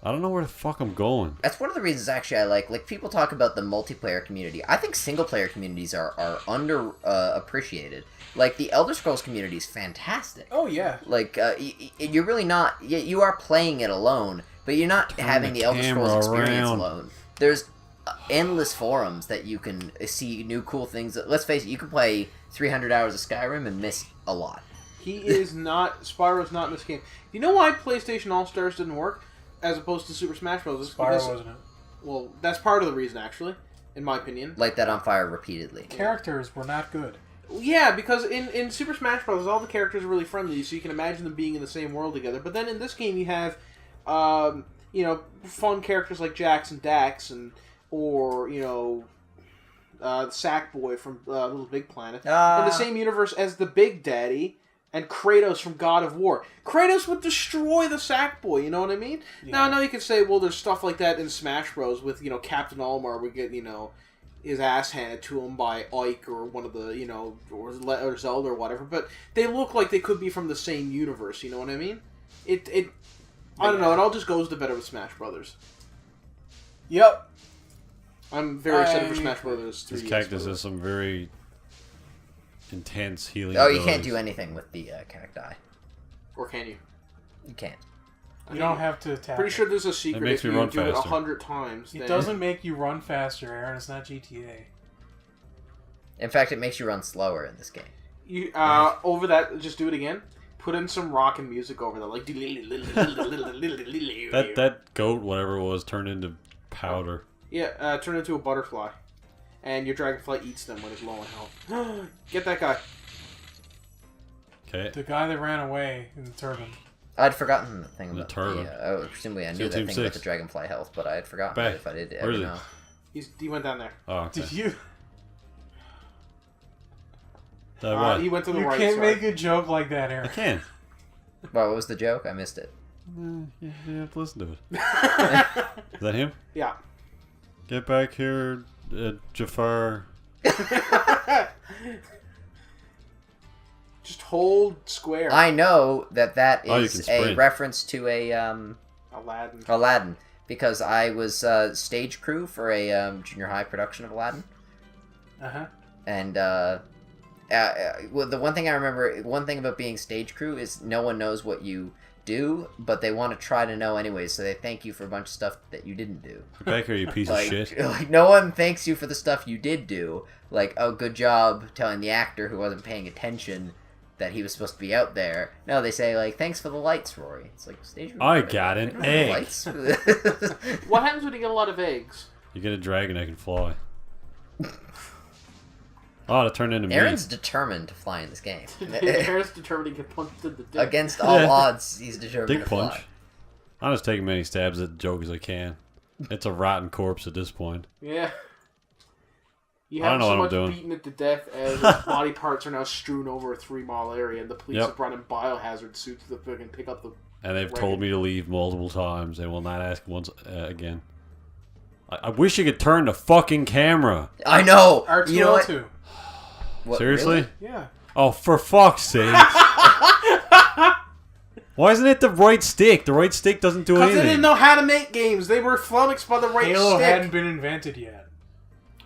I don't know where the fuck I'm going. That's one of the reasons actually I like people talk about the multiplayer community. I think single player communities are under appreciated. Like the Elder Scrolls community is fantastic. Oh yeah. Like you're really not. You are playing it alone, but you're not having the Elder Scrolls experience around. alone. There's endless forums that you can see new cool things. Let's face it, you can play 300 hours of Skyrim and miss a lot. He is not... Spyro's not in this game. You know why PlayStation All-Stars didn't work? As opposed to Super Smash Bros. Spyro wasn't it. Well, that's part of the reason, actually. In my opinion. Light that on fire repeatedly. Characters were not good. Yeah, because in Super Smash Bros., all the characters are really friendly, so you can imagine them being in the same world together. But then in this game, you have, fun characters like Jax and Dax, or Sackboy from Little Big Planet, in the same universe as the Big Daddy and Kratos from God of War. Kratos would destroy the Sackboy, you know what I mean? Yeah. Now you could say, well, there's stuff like that in Smash Bros. With, Captain Olimar would get, his ass handed to him by Ike or one of the, or Zelda or whatever, but they look like they could be from the same universe, you know what I mean? I don't know. It all just goes to better with Smash Brothers. Yep. I'm very excited for Smash Brothers 3. This cactus has some very intense healing. Oh, you abilities. can't do anything with the cacti. Or can you? You can't. You don't have to attack. Pretty sure there's a secret makes if me you run do it faster. 100 times. It then- doesn't make you run faster, Aaron. It's not GTA. In fact, it makes you run slower in this game. You over that, just do it again. Put in some rock and music over that, like. That goat, whatever it was, turned into powder. Yeah, turn into a butterfly, and your dragonfly eats them when it's low on health. Get that guy. Okay. The guy that ran away in the turban. I'd forgotten the thing The about turban. presumably I So knew that Team thing 6. about the dragonfly health, but I had forgotten Back. it if I did Where ever is it? know. He went down there. Oh, okay. Did you? What? He went to the You right can't side. make a joke like that, I Aaron. can. Well, what was the joke? I missed it. You have to listen to it. Is that him? Yeah. Get back here, Jafar. Just hold square. I know that Oh, you is can a sprint. reference to Aladdin. because I was stage crew for a junior high production of Aladdin, Uh-huh. and well, the one thing I remember, one thing about being stage crew is no one knows what you do, but they want to try to know anyways, so they thank you for a bunch of stuff that you didn't do. Get back here, you piece of shit. Like, no one thanks you for the stuff you did do. Like, oh, good job telling the actor who wasn't paying attention that he was supposed to be out there. No, they say, like, thanks for the lights, Rory. It's like, stage crew. I got an They don't have egg. lights. What happens when you get a lot of eggs? You get a dragon that can fly. Oh, it turned into me. Aaron's determined to fly in this game. Aaron's determined to get punched in the dick. Against all odds, he's determined Dick to punch. fly. I'm just taking many stabs at the joke as I can. It's a rotten corpse at this point. Yeah. You I don't haven't know so what I'm much doing. beaten it to death as its body parts are now strewn over a 3-mile area, and the police Yep. have brought in biohazard suits to fucking pick up the. And they've told me to leave multiple times. They will not ask once again. I wish you could turn the fucking camera. I know! R2L2. You know what? What, Seriously? really? Yeah. Oh, for fuck's sake. Why isn't it the right stick? The right stick doesn't do Because anything. they didn't know how to make games. They were flummoxed by the right Halo stick. hadn't been invented yet.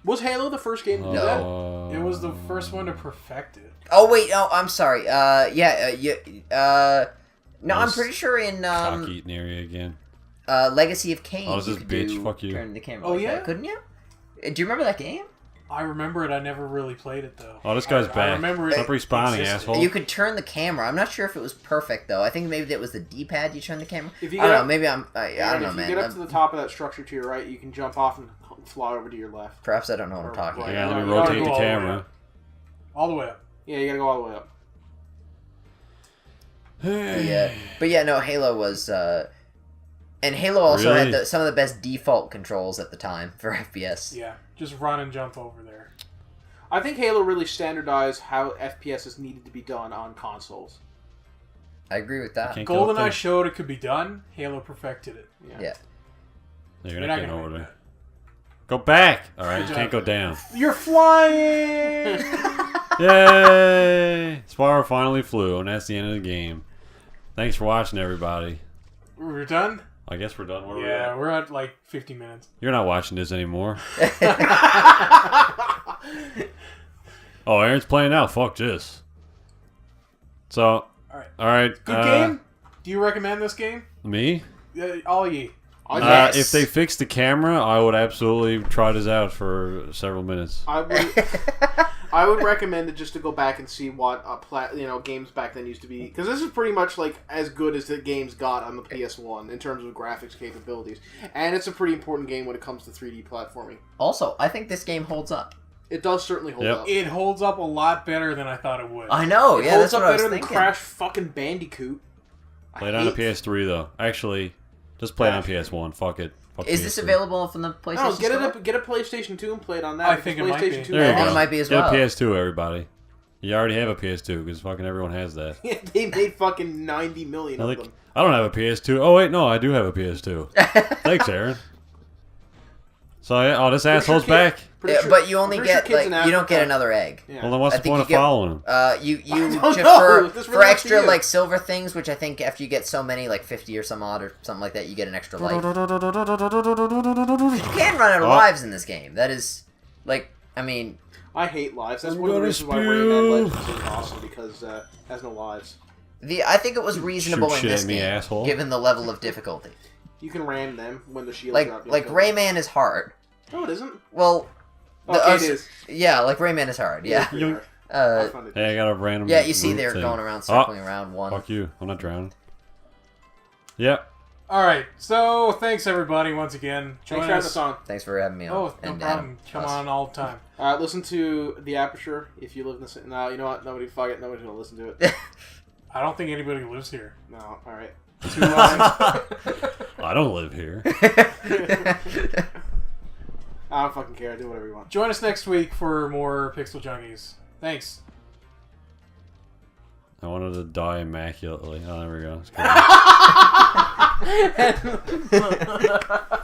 Was Halo the first game to do that? It was the first one to perfect it. Oh, wait, no, I'm sorry. No, I'm pretty sure in cock-eating area again. Legacy of Kain, Oh, is you this could bitch? Fuck you. turn the camera Oh, like yeah? that, couldn't you? Do you remember that game? I remember it. I never really played it, though. Oh, this guy's I back. remember it Stop respawning, existed. asshole. You could turn the camera. I'm not sure if it was perfect, though. I think maybe it was the D-pad you turn the camera. If you I don't get know. up- Maybe I don't know, If man. you get up to the top of that structure to your right, you can jump off and fly over to your left. Perhaps I don't know what I'm talking Right. Yeah, about. let me You gotta rotate go the all the way camera. up. All the way up. Yeah, you gotta go all the way up. But yeah, no, Halo was... and Halo also Really? had some of the best default controls at the time for FPS. Yeah. Just run and jump over there. I think Halo really standardized how FPSs needed to be done on consoles. I agree with that. Can't go up GoldenEye there. showed it could be done. Halo perfected it. Yeah. You're You're not not getting gonna over make there. Go back! Alright, you Good can't job. go down. You're flying! Yay! Spyro finally flew, and that's the end of the game. Thanks for watching, everybody. We're done? I guess we're done. Where are we Yeah, at? we're at like 50 minutes. You're not watching this anymore. Oh, Aaron's playing now. Fuck this. So, alright. Good game? Do you recommend this game? Me? All ye. Yes. If they fix the camera, I would absolutely try this out for several minutes. I would recommend it just to go back and see what games back then used to be, because this is pretty much like as good as the games got on the PS1 in terms of graphics capabilities, and it's a pretty important game when it comes to 3D platforming. Also, I think this game holds up. It does certainly hold Yep. up. It holds up a lot better than I thought it would. I know, It yeah, holds that's up what I was better than thinking. Crash fucking Bandicoot. Play it on the PS3 though. Actually, just play it on PS1. Fuck it. Fuck Is this PS3. available from the PlayStation No, get Store? it up. Get a PlayStation 2 and play it on that. I because think it might be. PlayStation 2 There you I think go. it might be as Get well. a PS2, everybody. You already have a PS2 because fucking everyone has that. They made fucking 90 million of Like, them. I don't have a PS2. Oh wait, no, I do have a PS2. Thanks, Aaron. So, oh, this asshole's sure back. But you only I'm pretty get sure kids like in you don't get Africa- another egg. Yeah. Well, then what's I the think point of you get- following him? You don't just know. This for really up to extra you. like silver things, which I think after you get so many, like 50 or some odd or something like that, you get an extra life. You can run out of lives in this game. That is, like, I mean, I hate lives. That's I'm one of the gonna reasons why spew. Rayman Legends is awesome, because it has no lives. I think it was reasonable Shoot in shit this at me, game, asshole. given the level of difficulty. You can ram them when the shields Like are up. Rayman is hard. No, it isn't. Well, Okay, it is. yeah, like Rayman is hard. Yeah. Pretty hard. I Uh, found it. Hey, I got a random. yeah, you see root they're thing. going around, circling around one. Fuck you. I'm not drowning. Yep. All right. So thanks everybody once again. Thanks Join for having us. us on. Thanks for having me on. Oh, no and problem. Adam, Come us. on all the time. Listen to The Aperture if you live in the city. No, you know what? Fuck it. Nobody's going to listen to it. I don't think anybody lives here. No, alright. I don't live here. I don't fucking care. Do whatever you want. Join us next week for more Pixel Junkies. Thanks. I wanted to die immaculately. Oh, there we go. It's good.